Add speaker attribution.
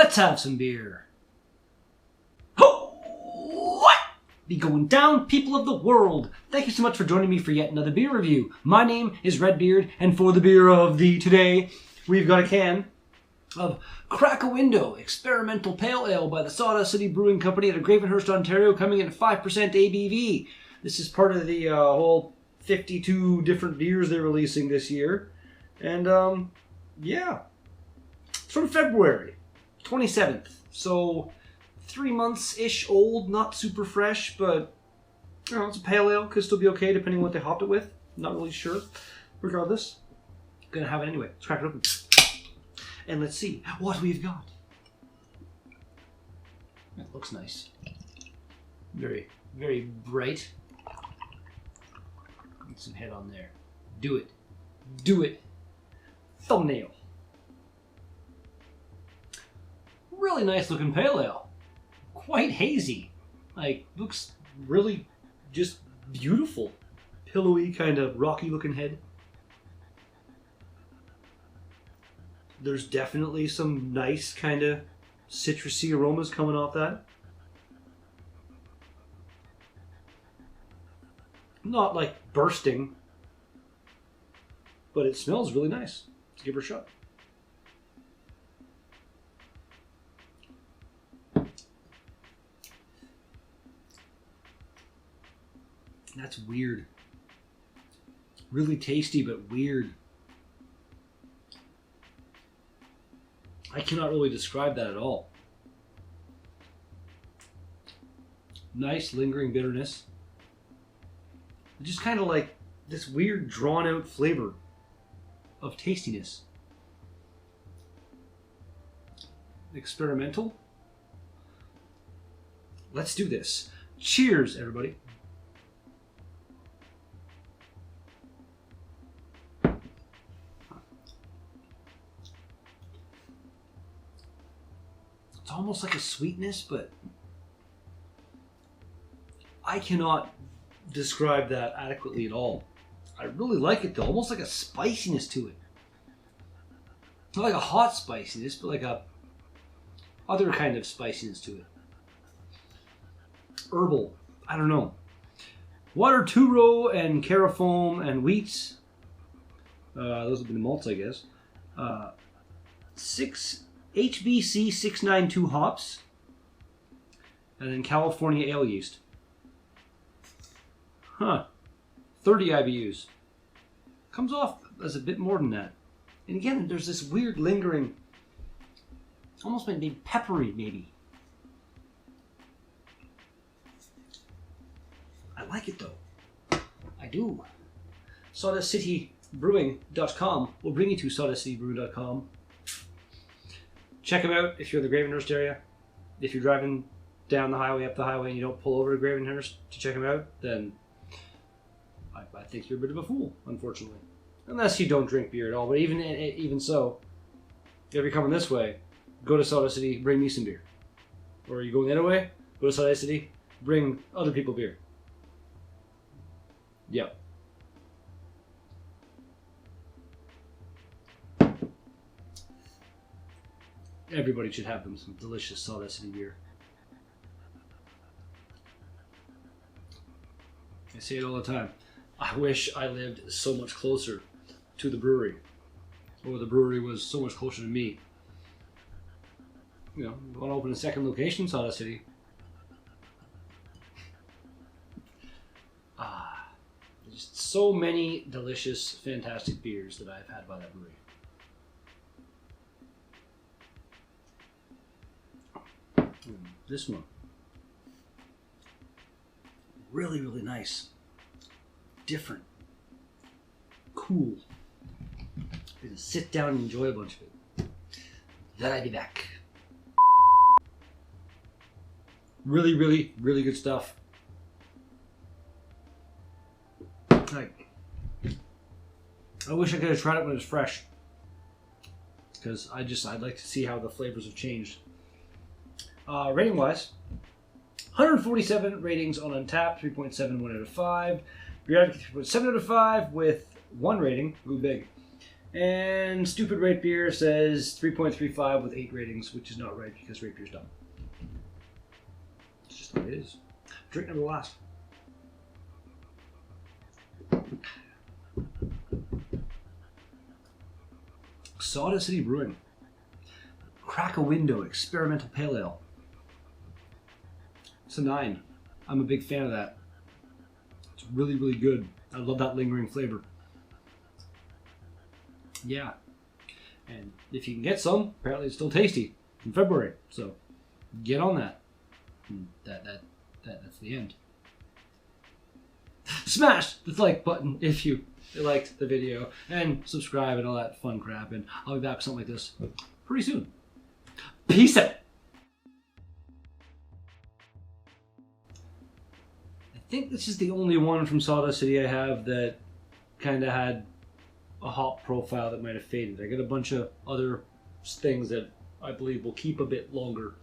Speaker 1: Let's have some beer. What be going down, people of the world? Thank you so much for joining me for yet another beer review. My name is Redbeard, and for the beer of the today, we've got a can of Crack a Window Experimental Pale Ale by the Sawdust City Brewing Company out of Gravenhurst, Ontario, coming in at 5% ABV. This is part of the whole 52 different beers they're releasing this year. And, yeah. It's from February 27th. So, 3 months-ish old, not super fresh, but, you know, it's a pale ale. Could still be okay depending on what they hopped it with. Not really sure. Regardless, gonna have it anyway. Let's crack it open. And let's see what we've got. That looks nice. Very, very bright. Get some head on there. Do it. Do it. Thumbnail. Really nice looking pale ale. Quite hazy. Like, looks really just beautiful. Pillowy, kind of rocky looking head. There's definitely some nice kind of citrusy aromas coming off that. Not like bursting, but it smells really nice. Let's give her a shot. That's weird. Really tasty, but weird. I cannot really describe that at all. Nice lingering bitterness. Just kind of like this weird drawn out flavor of tastiness. Experimental. Let's do this. Cheers, everybody. It's almost like a sweetness, but I cannot describe that adequately at all. I really like it though, almost like a spiciness to it. Not like a hot spiciness, but like a other kind of spiciness to it. Herbal, I don't know. Water, two-row, and carafoam and wheats. Those would be the malts, I guess. 6 HBC 692 hops, and then California ale yeast. Huh. 30 IBUs. Comes off as a bit more than that. And again, there's this weird lingering, almost maybe peppery, maybe. I like it though. I do. SawdustCityBrewing.com will bring you to SawdustCityBrewing.com. Check them out if you're in the Gravenhurst area. If you're driving down the highway, up the highway, and you don't pull over to Gravenhurst to check them out, then I think you're a bit of a fool, unfortunately. Unless you don't drink beer at all. But even so, if you're coming this way, go to Sawdust City, bring me some beer. Or you going the other way, go to Sawdust City, bring other people beer. Yep. Everybody should have them some delicious Sawdust City beer. I say it all the time. I wish I lived so much closer to the brewery. Or the brewery was so much closer to me. You know, you want to open a second location in Sawdust City. Just so many delicious, fantastic beers that I've had by that brewery. This one. Really, really nice. Different. Cool. Just sit down and enjoy a bunch of it. Then I'll be back. Really, really, really good stuff. Like, I wish I could have tried it when it was fresh. Because I'd like to see how the flavors have changed. Rating wise, 147 ratings on Untapped, 3.7, 1 out of 5. Beer Advocate 3.7 out of 5 with 1 rating, ooh big. And Stupid Rate Beer says 3.35 with 8 ratings, which is not right because Rate Beer's dumb. It's just the way it is. Drink number last. Sawdust City Brewing. Crack a Window Experimental Pale Ale. It's a 9. I'm a big fan of that. It's really, really good. I love that lingering flavor. Yeah. And if you can get some, apparently it's still tasty in February. So get on that. And that's the end. Smash the like button if you liked the video, and subscribe and all that fun crap, and I'll be back with something like this pretty soon. Peace out. I think this is the only one from Sawdust City I have that kind of had a hop profile that might have faded. I got a bunch of other things that I believe will keep a bit longer.